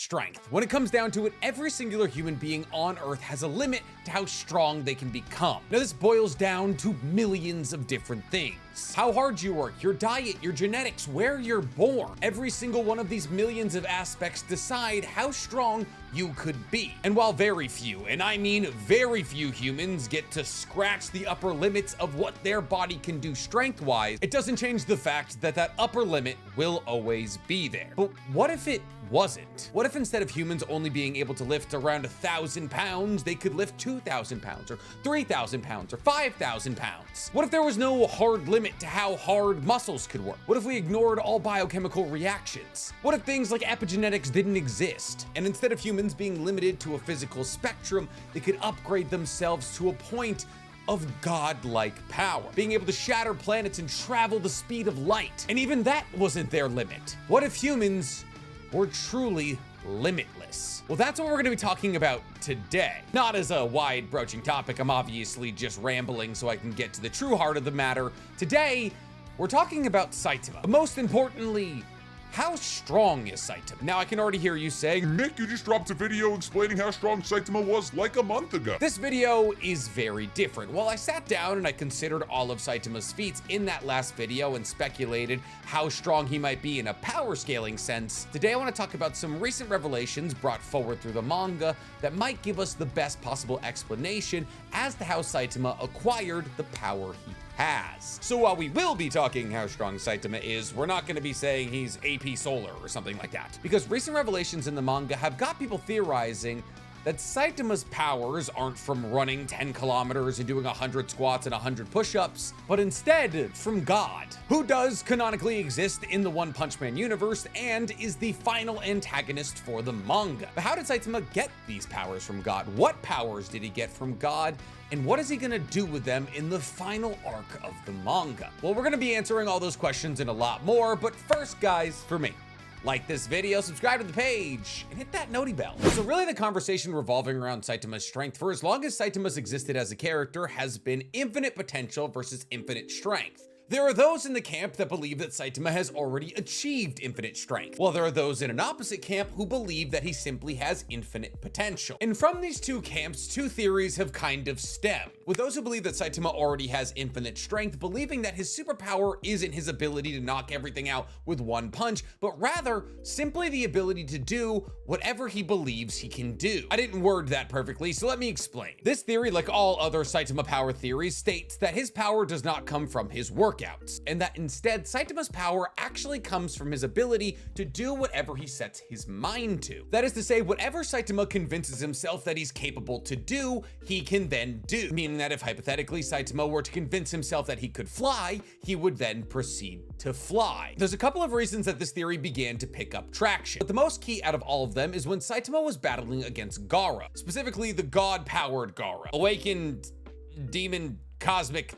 strength. When it comes down to it, every singular human being on Earth has a limit to how strong they can become. Now, this boils down to millions of different things. How hard you work, your diet, your genetics, where you're born. Every single one of these millions of aspects decide how strong you could be. And while very few, and I mean very few humans get to scratch the upper limits of what their body can do strength-wise, it doesn't change the fact that that upper limit will always be there. But what if it wasn't? What if instead of humans only being able to lift around 1,000 pounds, they could lift 2,000 pounds or 3,000 pounds or 5,000 pounds? What if there was no hard limit to how hard muscles could work? What if we ignored all biochemical reactions? What if things like epigenetics didn't exist? And instead of humans being limited to a physical spectrum, they could upgrade themselves to a point of godlike power, being able to shatter planets and travel the speed of light. And even that wasn't their limit. What if humans were truly limitless? Well, that's what we're going to be talking about today. Not as a wide-broaching topic, I'm obviously just rambling so I can get to the true heart of the matter. Today, we're talking about Saitama. But most importantly, how strong is Saitama? Now, I can already hear you saying, Nick, you just dropped a video explaining how strong Saitama was like a month ago. this video is very different. While I sat down and I considered all of Saitama's feats in that last video and speculated how strong he might be in a power scaling sense, today I want to talk about some recent revelations brought forward through the manga that might give us the best possible explanation as to how Saitama acquired the power he has. So while we will be talking how strong Saitama is, we're not going to be saying he's AP Solar or something like that. Because recent revelations in the manga have got people theorizing that Saitama's powers aren't from running 10 kilometers and doing 100 squats and 100 push-ups, but instead from God, who does canonically exist in the One Punch Man universe and is the final antagonist for the manga. But how did Saitama get these powers from God? What powers did he get from God? And what is he gonna do with them in the final arc of the manga? Well, we're gonna be answering all those questions and a lot more, but first, guys, for me, like this video, subscribe to the page, and hit that noti bell. So really the conversation revolving around Saitama's strength for as long as Saitama's existed as a character has been infinite potential versus infinite strength. There are those in the camp that believe that Saitama has already achieved infinite strength, while there are those in an opposite camp who believe that he simply has infinite potential. And from these two camps, two theories have kind of stemmed, with those who believe that Saitama already has infinite strength believing that his superpower isn't his ability to knock everything out with one punch, but rather simply the ability to do whatever he believes he can do. I didn't word that perfectly, so let me explain. This theory, like all other Saitama power theories, states that his power does not come from his workouts, and that instead Saitama's power actually comes from his ability to do whatever he sets his mind to. That is to say, whatever Saitama convinces himself that he's capable to do, he can then do. Meaning that if hypothetically Saitama were to convince himself that he could fly, he would then proceed to fly. There's a couple of reasons that this theory began to pick up traction, but the most key out of all of them is when Saitama was battling against Garo, specifically the god-powered Garo, awakened demon cosmic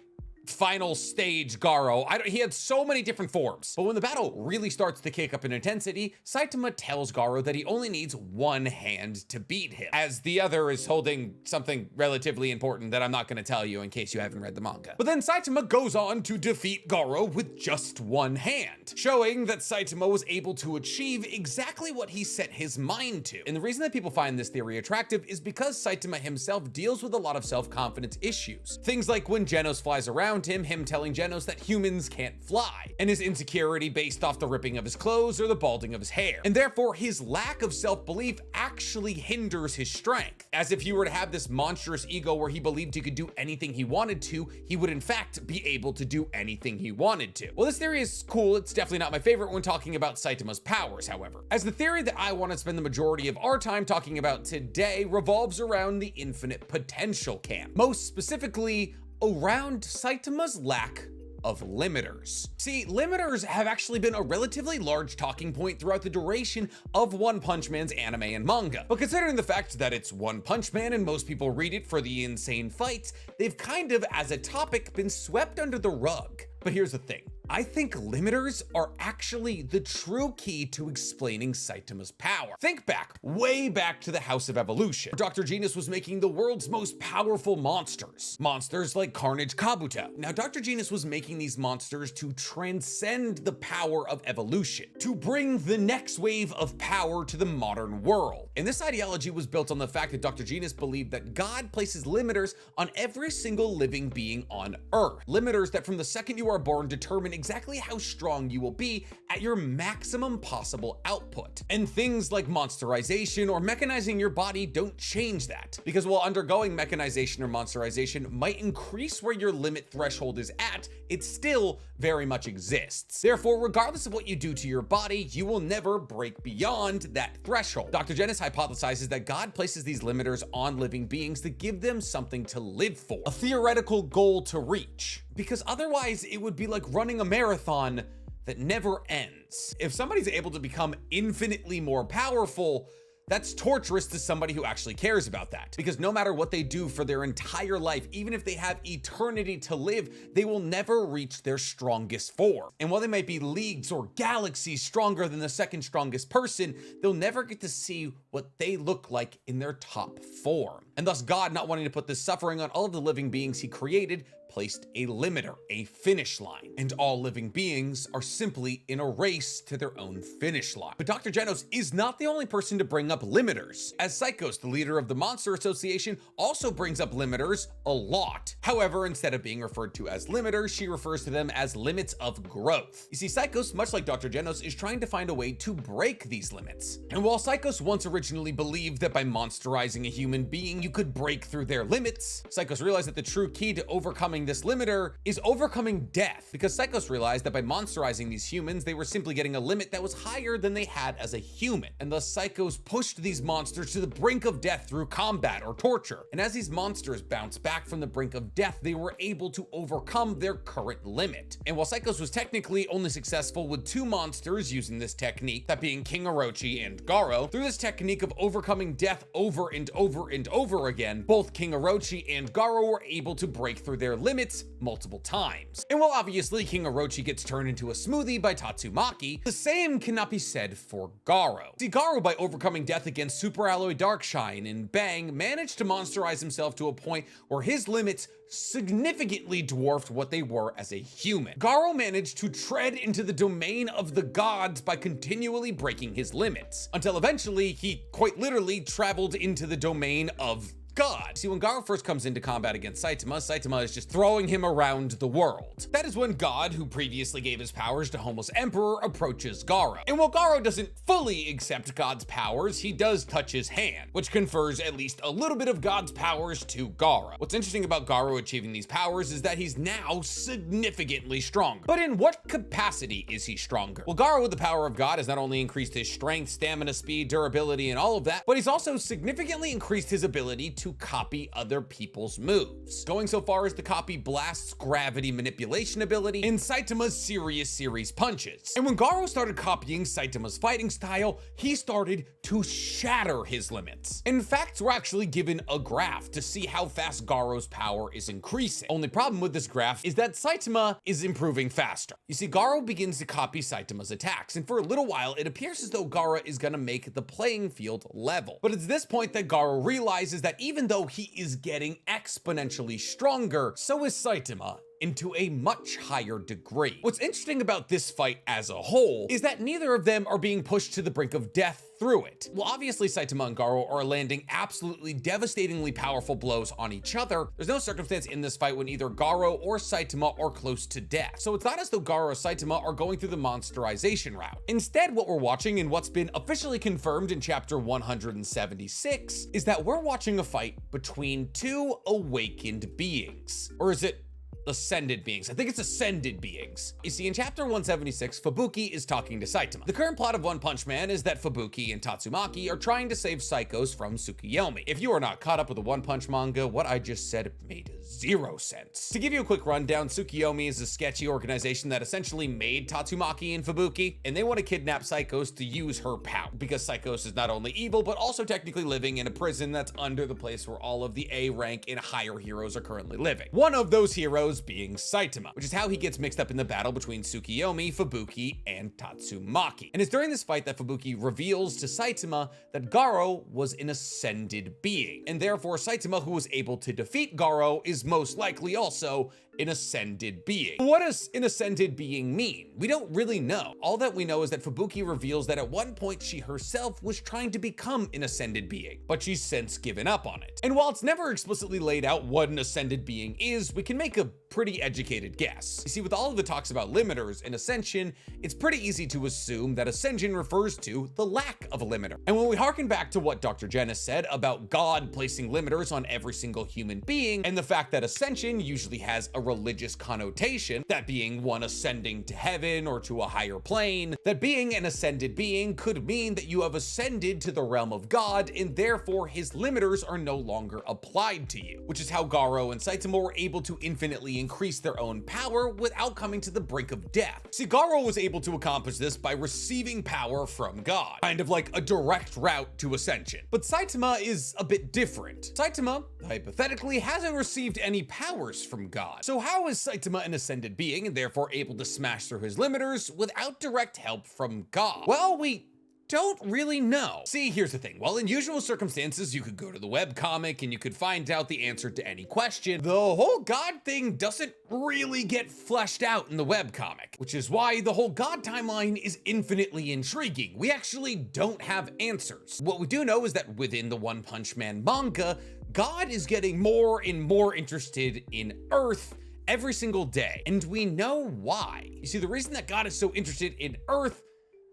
final stage Garo. He had so many different forms. But when the battle really starts to kick up in intensity, Saitama tells Garo that he only needs one hand to beat him, as the other is holding something relatively important that I'm not going to tell you in case you haven't read the manga. But then Saitama goes on to defeat Garo with just one hand, showing that Saitama was able to achieve exactly what he set his mind to. And the reason that people find this theory attractive is because Saitama himself deals with a lot of self-confidence issues. Things like when Genos flies around him telling Genos that humans can't fly, and his insecurity based off the ripping of his clothes or the balding of his hair. And therefore, his lack of self-belief actually hinders his strength. As if he were to have this monstrous ego where he believed he could do anything he wanted to, he would in fact be able to do anything he wanted to. Well, this theory is cool. It's definitely not my favorite when talking about Saitama's powers, however, as the theory that I want to spend the majority of our time talking about today revolves around the infinite potential camp. Most specifically, around Saitama's lack of limiters. See, limiters have actually been a relatively large talking point throughout the duration of One Punch Man's anime and manga. But considering the fact that it's One Punch Man and most people read it for the insane fights, they've kind of, as a topic, been swept under the rug. But here's the thing. I think limiters are actually the true key to explaining Saitama's power. Think back, way back to the House of Evolution, where Dr. Genius was making the world's most powerful monsters. Monsters like Carnage Kabuto. Now, Dr. Genius was making these monsters to transcend the power of evolution, to bring the next wave of power to the modern world. And this ideology was built on the fact that Dr. Genius believed that God places limiters on every single living being on Earth. Limiters that from the second you are born determine exactly how strong you will be at your maximum possible output. And things like monsterization or mechanizing your body don't change that. Because while undergoing mechanization or monsterization might increase where your limit threshold is at, it still very much exists. Therefore, regardless of what you do to your body, you will never break beyond that threshold. Dr. Genius hypothesizes that God places these limiters on living beings to give them something to live for, a theoretical goal to reach. Because otherwise, it would be like running a marathon that never ends. If somebody's able to become infinitely more powerful, that's torturous to somebody who actually cares about that. Because no matter what they do for their entire life, even if they have eternity to live, they will never reach their strongest form. And while they might be leagues or galaxies stronger than the second strongest person, they'll never get to see what they look like in their top form. And thus God, not wanting to put this suffering on all of the living beings he created, placed a limiter, a finish line, and all living beings are simply in a race to their own finish line. But Dr. Genos is not the only person to bring up limiters, as Psychos, the leader of the Monster Association, also brings up limiters a lot. However, instead of being referred to as limiters, she refers to them as limits of growth. You see, Psychos, much like Dr. Genos, is trying to find a way to break these limits. And while Psychos once originally believed that by monsterizing a human being, you could break through their limits, Psychos realized that the true key to overcoming this limiter is overcoming death, because Psychos realized that by monsterizing these humans, they were simply getting a limit that was higher than they had as a human. And thus Psychos pushed these monsters to the brink of death through combat or torture. And as these monsters bounced back from the brink of death, they were able to overcome their current limit. And while Psychos was technically only successful with 2 monsters using this technique, that being King Orochi and Garo, through this technique of overcoming death over and over and over again, both King Orochi and Garo were able to break through their limits multiple times. And while obviously King Orochi gets turned into a smoothie by Tatsumaki, the same cannot be said for Garo. See, Garo, by overcoming death against Super Alloy Darkshine and Bang, managed to monsterize himself to a point where his limits significantly dwarfed what they were as a human. Garo managed to tread into the domain of the gods by continually breaking his limits, until eventually he quite literally traveled into the domain of God. See, when Garo first comes into combat against Saitama, Saitama is just throwing him around the world. That is when God, who previously gave his powers to Homeless Emperor, approaches Garo. And while Garo doesn't fully accept God's powers, he does touch his hand, which confers at least a little bit of God's powers to Garo. What's interesting about Garo achieving these powers is that he's now significantly stronger. But in what capacity is he stronger? Well, Garo with the power of God has not only increased his strength, stamina, speed, durability, and all of that, but he's also significantly increased his ability to copy other people's moves, going so far as to copy Blast's gravity manipulation ability and Saitama's Serious Series punches. And when Garo started copying Saitama's fighting style, he started to shatter his limits. In fact, we're actually given a graph to see how fast Garo's power is increasing. Only problem with this graph is that Saitama is improving faster. You see, Garo begins to copy Saitama's attacks, and for a little while, it appears as though Garo is gonna make the playing field level. But it's this point that Garo realizes that even though he is getting exponentially stronger, so is Saitama, into a much higher degree. What's interesting about this fight as a whole is that neither of them are being pushed to the brink of death through it. Well, obviously Saitama and Garo are landing absolutely devastatingly powerful blows on each other. There's no circumstance in this fight when either Garo or Saitama are close to death. So it's not as though Garo or Saitama are going through the monsterization route. Instead, what we're watching and what's been officially confirmed in chapter 176 is that we're watching a fight between 2 awakened beings. Or is it ascended beings? I think it's ascended beings. You see, in chapter 176, Fubuki is talking to Saitama. The current plot of One Punch Man is that Fubuki and Tatsumaki are trying to save Psychos from Tsukuyomi. If you are not caught up with the One Punch manga, what I just said made 0 sense. To give you a quick rundown, Tsukuyomi is a sketchy organization that essentially made Tatsumaki and Fubuki, and they want to kidnap Psychos to use her power, because Psychos is not only evil, but also technically living in a prison that's under the place where all of the A rank and higher heroes are currently living. One of those heroes was being Saitama, which is how he gets mixed up in the battle between Tsukiyomi, Fubuki, and Tatsumaki. And it's during this fight that Fubuki reveals to Saitama that Garo was an ascended being, and therefore Saitama, who was able to defeat Garo, is most likely also an ascended being. What does an ascended being mean? We don't really know. All that we know is that Fubuki reveals that at one point she herself was trying to become an ascended being, but she's since given up on it. And while it's never explicitly laid out what an ascended being is, we can make a pretty educated guess. You see, with all of the talks about limiters and ascension, it's pretty easy to assume that ascension refers to the lack of a limiter. And when we harken back to what Dr. Jenna said about God placing limiters on every single human being, and the fact that ascension usually has a religious connotation, that being one ascending to heaven or to a higher plane, that being an ascended being could mean that you have ascended to the realm of God, and therefore his limiters are no longer applied to you, which is how Garo and Saitama were able to infinitely increase their own power without coming to the brink of death. See, Garo was able to accomplish this by receiving power from God, kind of like a direct route to ascension. But Saitama is a bit different. Saitama, hypothetically, hasn't received any powers from God. So how is Saitama an ascended being and therefore able to smash through his limiters without direct help from God? Well, we don't really know. See, here's the thing. While in usual circumstances, you could go to the webcomic and you could find out the answer to any question, the whole God thing doesn't really get fleshed out in the webcomic, which is why the whole God timeline is infinitely intriguing. We actually don't have answers. What we do know is that within the One Punch Man manga, God is getting more and more interested in Earth every single day, and we know why. You see, the reason that God is so interested in Earth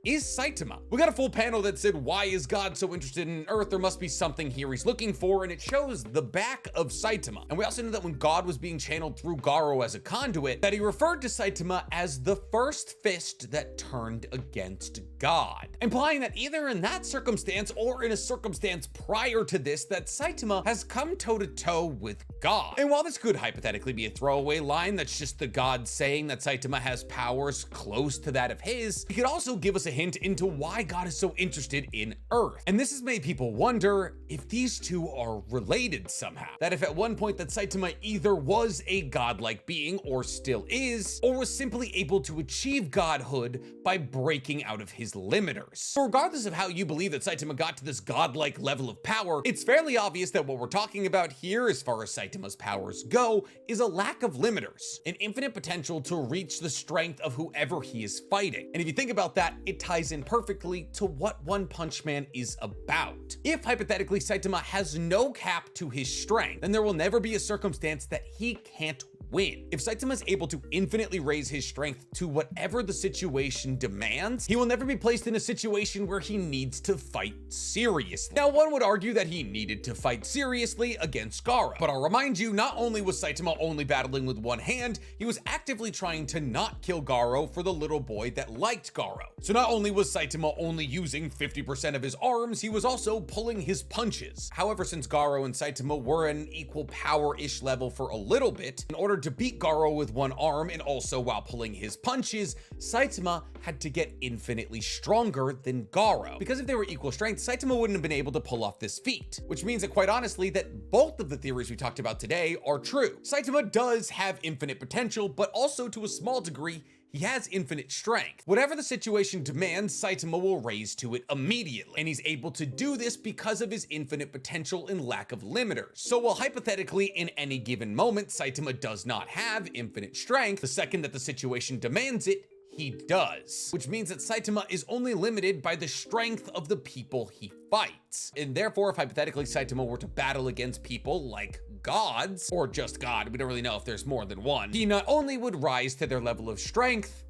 is Saitama. We got a full panel that said, why is God so interested in Earth? There must be something here he's looking for, and it shows the back of Saitama. And we also know that when God was being channeled through Garo as a conduit, that he referred to Saitama as the first fist that turned against God, implying that either in that circumstance or in a circumstance prior to this, that Saitama has come toe-to-toe with God. And while this could hypothetically be a throwaway line that's just the God saying that Saitama has powers close to that of his, it could also give us a hint into why God is so interested in Earth. And this has made people wonder if these two are related somehow. That if at one point that Saitama either was a godlike being or still is, or was simply able to achieve godhood by breaking out of his limiters. So regardless of how you believe that Saitama got to this godlike level of power, it's fairly obvious that what we're talking about here, as far as Saitama's powers go, is a lack of limiters, an infinite potential to reach the strength of whoever he is fighting. And if you think about that, it ties in perfectly to what One Punch Man is about. If hypothetically Saitama has no cap to his strength, then there will never be a circumstance that he can't win. If Saitama is able to infinitely raise his strength to whatever the situation demands, he will never be placed in a situation where he needs to fight seriously. Now, one would argue that he needed to fight seriously against Garo, but I'll remind you, not only was Saitama only battling with one hand, he was actively trying to not kill Garo for the little boy that liked Garo. So not only was Saitama only using 50% of his arms, he was also pulling his punches. However, since Garo and Saitama were at an equal power-ish level for a little bit, in order to beat Garo with one arm and also while pulling his punches, Saitama had to get infinitely stronger than Garo. Because if they were equal strength, Saitama wouldn't have been able to pull off this feat, which means that quite honestly that both of the theories we talked about today are true. Saitama does have infinite potential, but also to a small degree, he has infinite strength. Whatever the situation demands, Saitama will raise to it immediately, and he's able to do this because of his infinite potential and lack of limiters. So while hypothetically in any given moment, Saitama does not have infinite strength, the second that the situation demands it, he does. Which means that Saitama is only limited by the strength of the people he fights. And therefore, if hypothetically Saitama were to battle against people like gods, or just God, we don't really know if there's more than one, he not only would rise to their level of strength,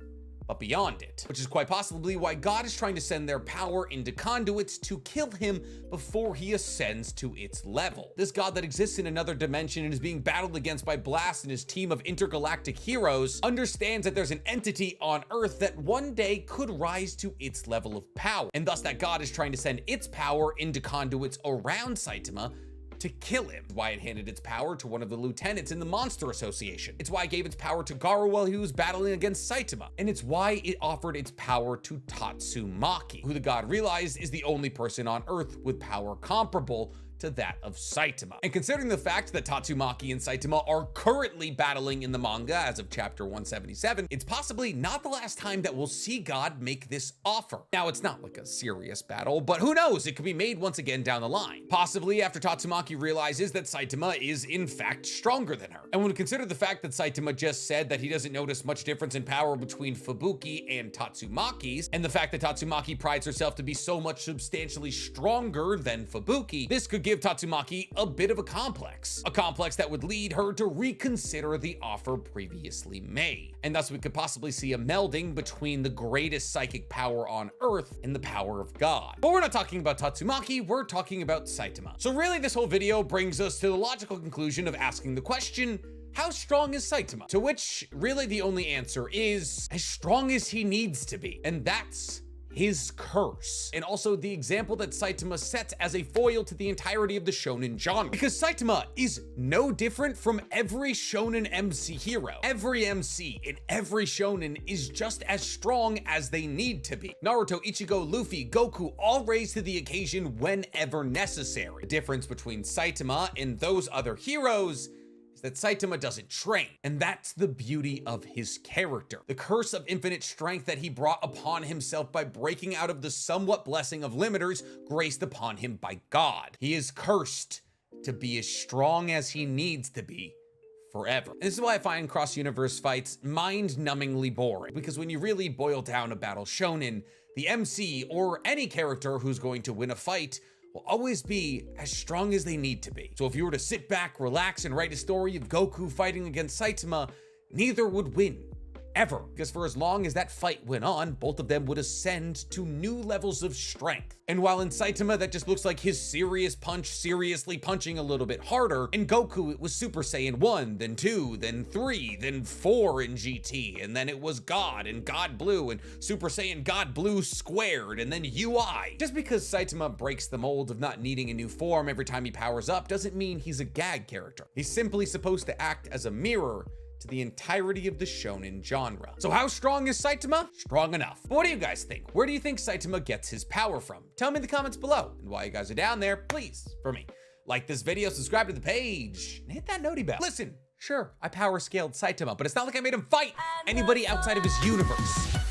but beyond it, which is quite possibly why God is trying to send their power into conduits to kill him before he ascends to its level. This God that exists in another dimension and is being battled against by Blast and his team of intergalactic heroes understands that there's an entity on Earth that one day could rise to its level of power, and thus that God is trying to send its power into conduits around Saitama to kill him. Why it handed its power to one of the lieutenants in the Monster Association. It's why it gave its power to Garo while he was battling against Saitama. And it's why it offered its power to Tatsumaki, who the god realized is the only person on Earth with power comparable to that of Saitama. And considering the fact that Tatsumaki and Saitama are currently battling in the manga as of chapter 177, it's possibly not the last time that we'll see God make this offer. Now, it's not like a serious battle, but who knows? It could be made once again down the line. Possibly after Tatsumaki realizes that Saitama is in fact stronger than her. And when we consider the fact that Saitama just said that he doesn't notice much difference in power between Fubuki and Tatsumaki's, and the fact that Tatsumaki prides herself to be so much substantially stronger than Fubuki, this could give Tatsumaki a bit of a complex that would lead her to reconsider the offer previously made. And thus we could possibly see a melding between the greatest psychic power on Earth and the power of God. But we're not talking about Tatsumaki, we're talking about Saitama. So really this whole video brings us to the logical conclusion of asking the question, how strong is Saitama? To which really the only answer is as strong as he needs to be. And that's his curse, and also the example that Saitama sets as a foil to the entirety of the shonen genre. Because Saitama is no different from every shonen MC hero. Every MC in every shonen is just as strong as they need to be. Naruto, Ichigo, Luffy, Goku all raise to the occasion whenever necessary. The difference between Saitama and those other heroes that Saitama doesn't train, and that's the beauty of his character. The curse of infinite strength that he brought upon himself by breaking out of the somewhat blessing of limiters graced upon him by God. He is cursed to be as strong as he needs to be forever. And this is why I find cross-universe fights mind-numbingly boring, because when you really boil down a battle shonen, the MC or any character who's going to win a fight will always be as strong as they need to be. So if you were to sit back, relax, and write a story of Goku fighting against Saitama, neither would win. Ever. Because for as long as that fight went on, both of them would ascend to new levels of strength. And while in Saitama that just looks like his serious punch seriously punching a little bit harder, in Goku it was Super Saiyan 1, then 2, then 3, then 4 in GT, and then it was God and God Blue and Super Saiyan God Blue squared, and then UI. Just because Saitama breaks the mold of not needing a new form every time he powers up doesn't mean he's a gag character. He's simply supposed to act as a mirror to the entirety of the shonen genre. So how strong is Saitama? Strong enough. But what do you guys think? Where do you think Saitama gets his power from? Tell me in the comments below. And while you guys are down there, please, for me, like this video, subscribe to the page, and hit that noti bell. Listen, sure, I power scaled Saitama, but it's not like I made him fight anybody outside of his universe.